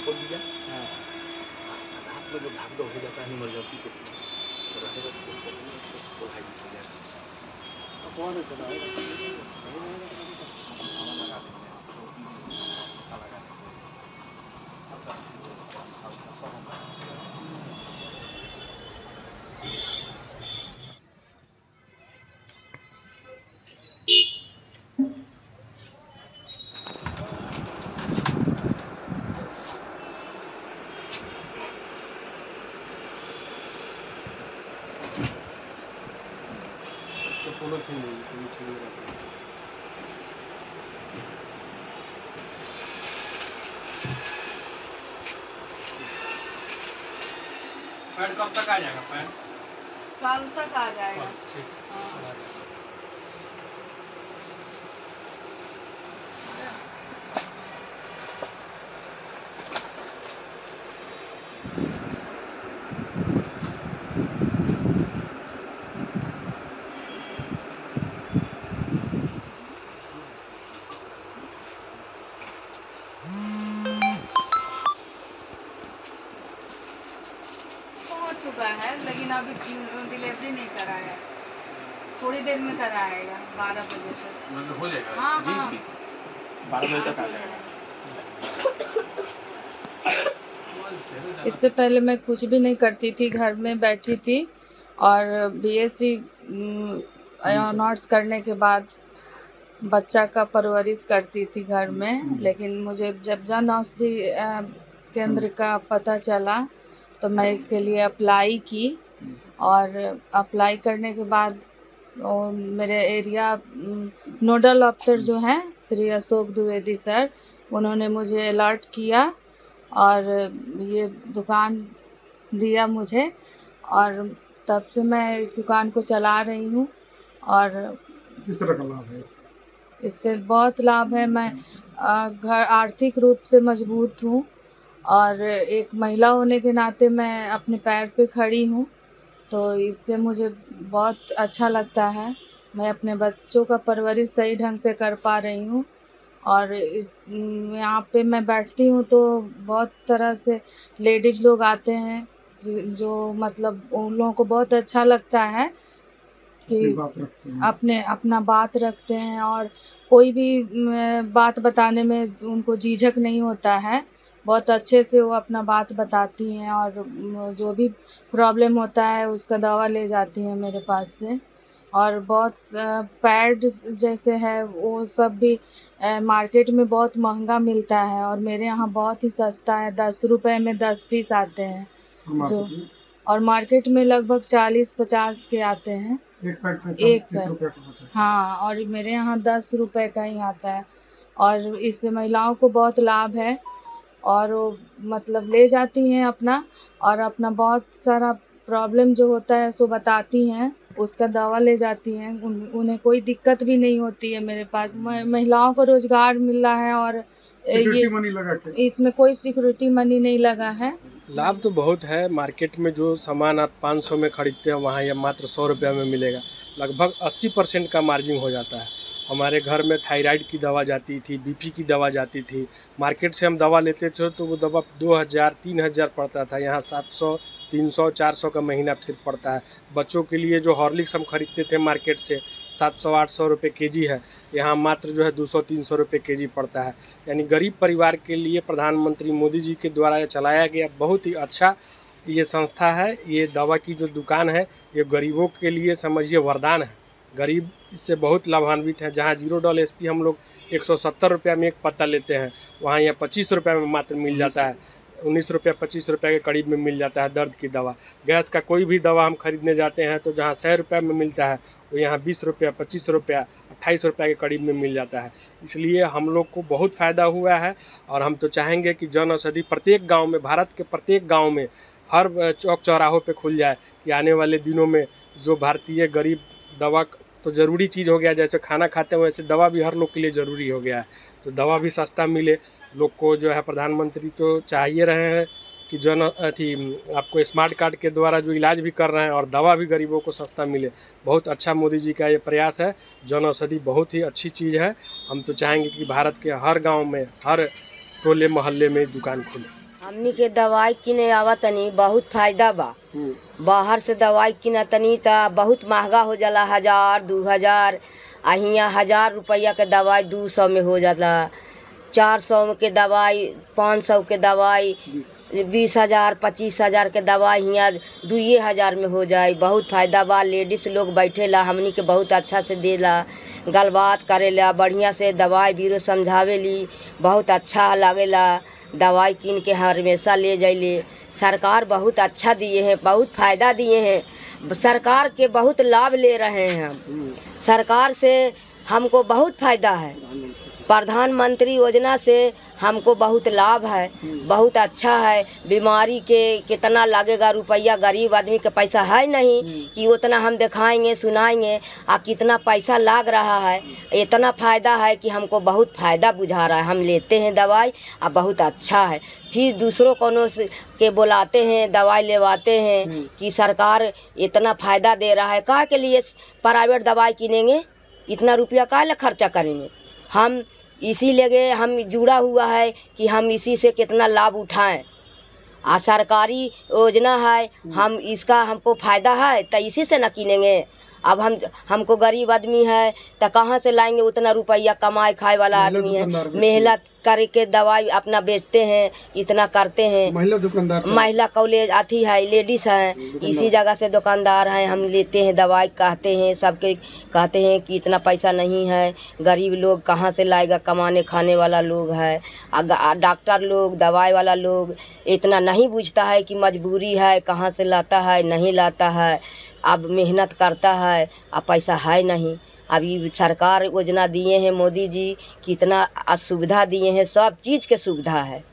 खोल दिया। रात में जो भाग दौड़ हो जाता है इमरजेंसी केस में, तो रहेगा तो भाई हो जाएगा। कौन चलाएगा? ताला लगा देंगे, ताला लगा देंगे। तो पूरा छीन लेंगे। पैड कब तक आ जाएगा? पैड कल तक आ जाएगा। ठीक। हाँ। पहुंच चुका है लेकिन अभी डिलीवरी नहीं कराया है, थोड़ी देर में कराएगा 12 बजे तक। मतलब हो जाएगा? हाँ जी हाँ, जी 12 बजे तक आ जाएगा। इससे पहले मैं कुछ भी नहीं करती थी, घर में बैठी थी और बीएससी ऑनर्स करने के बाद बच्चा का परवरिश करती थी घर में। लेकिन मुझे जब जन औषधि केंद्र का पता चला तो मैं इसके लिए अप्लाई की और अप्लाई करने के बाद मेरे एरिया नोडल अफसर जो हैं श्री अशोक द्विवेदी सर, उन्होंने मुझे अलर्ट किया और ये दुकान दिया मुझे और तब से मैं इस दुकान को चला रही हूँ। और किस तरह का लाभ है इससे बहुत लाभ है। मैं घर आर्थिक रूप से मजबूत हूँ और एक महिला होने के नाते मैं अपने पैर पे खड़ी हूँ, तो इससे मुझे बहुत अच्छा लगता है। मैं अपने बच्चों का परवरिश सही ढंग से कर पा रही हूँ और इस यहाँ पे मैं बैठती हूँ तो बहुत तरह से लेडीज़ लोग आते हैं जो मतलब उन लोगों को बहुत अच्छा लगता है कि अपना बात रखते हैं और कोई भी बात बताने में उनको झिझक नहीं होता है। बहुत अच्छे से वो अपना बात बताती हैं और जो भी प्रॉब्लम होता है उसका दवा ले जाती हैं मेरे पास से। और बहुत पैड जैसे है वो सब भी मार्केट में बहुत महंगा मिलता है और मेरे यहाँ बहुत ही सस्ता है, 10 रुपए में 10 पीस आते हैं जो, और मार्केट में लगभग 40-50 के आते हैं एक पैड। हाँ, और मेरे यहाँ 10 रुपए का ही आता है और इससे महिलाओं को बहुत लाभ है और वो मतलब ले जाती हैं अपना और अपना बहुत सारा प्रॉब्लम जो होता है सो बताती हैं, उसका दवा ले जाती हैं। उन्हें कोई दिक्कत भी नहीं होती है। मेरे पास महिलाओं को रोजगार मिल रहा है और ये मनी लगा के इसमें कोई सिक्योरिटी मनी नहीं लगा है। लाभ तो बहुत है। मार्केट में जो सामान आप 500 में खरीदते हैं वहाँ यह मात्र 100 रुपये में मिलेगा। लगभग 80% का मार्जिन हो जाता है। हमारे घर में थायराइड की दवा जाती थी, बीपी की दवा जाती थी। मार्केट से हम दवा लेते थे तो वो दवा 2000-3000 पड़ता था, यहाँ 700, 300, 400 का महीना सिर्फ पड़ता है। बच्चों के लिए जो हॉर्लिक्स हम खरीदते थे मार्केट से 700-800 रुपये केजी है, यहाँ मात्र जो है 200-300 रुपये केजी पड़ता है। यानी गरीब परिवार के लिए प्रधानमंत्री मोदी जी के द्वारा ये चलाया गया बहुत ही अच्छा ये संस्था है। ये दवा की जो दुकान है ये गरीबों के लिए समझिए वरदान है। गरीब इससे बहुत लाभान्वित हैं। जहाँ $0 SP हम लोग 170 रुपये में एक पत्ता लेते हैं, वहाँ यहाँ 25 रुपये में मात्र मिल जाता है। 19 रुपये 25 रुपये के करीब में मिल जाता है दर्द की दवा। गैस का कोई भी दवा हम खरीदने जाते हैं तो जहाँ 100 रुपये में मिलता है वो यहाँ 20 रुपये 25 रुपये 28 रुपये के करीब में मिल जाता है। इसलिए हम लोग को बहुत फ़ायदा हुआ है और हम तो चाहेंगे कि जन औषधि प्रत्येक गाँव में, भारत के प्रत्येक गाँव में, हर चौक चौराहों पे खुल जाए कि आने वाले दिनों में जो भारतीय गरीब दवा तो ज़रूरी चीज़ हो गया, जैसे खाना खाते हैं वैसे दवा भी हर लोग के लिए ज़रूरी हो गया है। तो दवा भी सस्ता मिले लोग को जो है। प्रधानमंत्री तो चाहिए रहे हैं कि आपको स्मार्ट कार्ड के द्वारा जो इलाज भी कर रहे हैं और दवा भी गरीबों को सस्ता मिले। बहुत अच्छा मोदी जी का ये प्रयास है। जन औषधि बहुत ही अच्छी चीज़ है। हम तो चाहेंगे कि भारत के हर गाँव में, हर टोले मोहल्ले में दुकान खुले। हमनी के दवाई किने आवा तनी बहुत फायदा बा। बाहर से दवाई किना तनी ता बहुत महंगा हो जाला, 1000 2000, आ हियाँ 1000 रुपया के दवाई 200 में हो जाला, 400 के दवाई, 500 के दवाई, 20,000 25,000 के दवाई हियाँ 2000 में हो जाए। बहुत फायदा बा। लेडीज लोग बैठेला हमनी के बहुत अच्छा से देला, गलबात करेला, बढ़िया से दवाई बीरो समझावेली, बहुत अच्छा लागेला। दवाई किन के हमेशा ले जाइले। सरकार बहुत अच्छा दिए हैं, बहुत फायदा दिए हैं। सरकार के बहुत लाभ ले रहे हैं हम। सरकार से हमको बहुत फायदा है। प्रधानमंत्री योजना से हमको बहुत लाभ है, बहुत अच्छा है। बीमारी के कितना लगेगा रुपया, गरीब आदमी के पैसा है नहीं कि उतना हम दिखाएंगे सुनाएंगे। आ कितना पैसा लग रहा है, इतना फ़ायदा है कि हमको बहुत फ़ायदा बुझा रहा है। हम लेते हैं दवाई, अब बहुत अच्छा है। फिर दूसरों कोनो से के बुलाते हैं, दवाई लेवाते हैं कि सरकार इतना फ़ायदा दे रहा है, काहे के लिए प्राइवेट दवाई किनेंगे, इतना रुपया काहे ला खर्चा करेंगे। हम इसीलिए हम जुड़ा हुआ है कि हम इसी से कितना लाभ उठाएं। सरकारी योजना है, हम इसका हमको फ़ायदा है तो इसी से न किनेंगे। अब हमको गरीब आदमी है तो कहाँ से लाएंगे उतना रुपया, कमाए खाए वाला आदमी है, मेहनत करके दवाई अपना बेचते हैं, इतना करते हैं। महिला कॉलेज आती है, लेडीज़ हैं, इसी जगह से दुकानदार हैं। हम लेते हैं दवाई, कहते हैं सबके कहते हैं कि इतना पैसा नहीं है, गरीब लोग कहाँ से लाएगा, कमाने खाने वाला लोग है। डॉक्टर लोग, दवाई वाला लोग इतना नहीं बुझता है कि मजबूरी है, कहाँ से लाता है, नहीं लाता है। अब मेहनत करता है, अब पैसा है नहीं। अब ये सरकार योजना दिए हैं मोदी जी, कितना सुविधा दिए हैं, सब चीज़ के सुविधा है।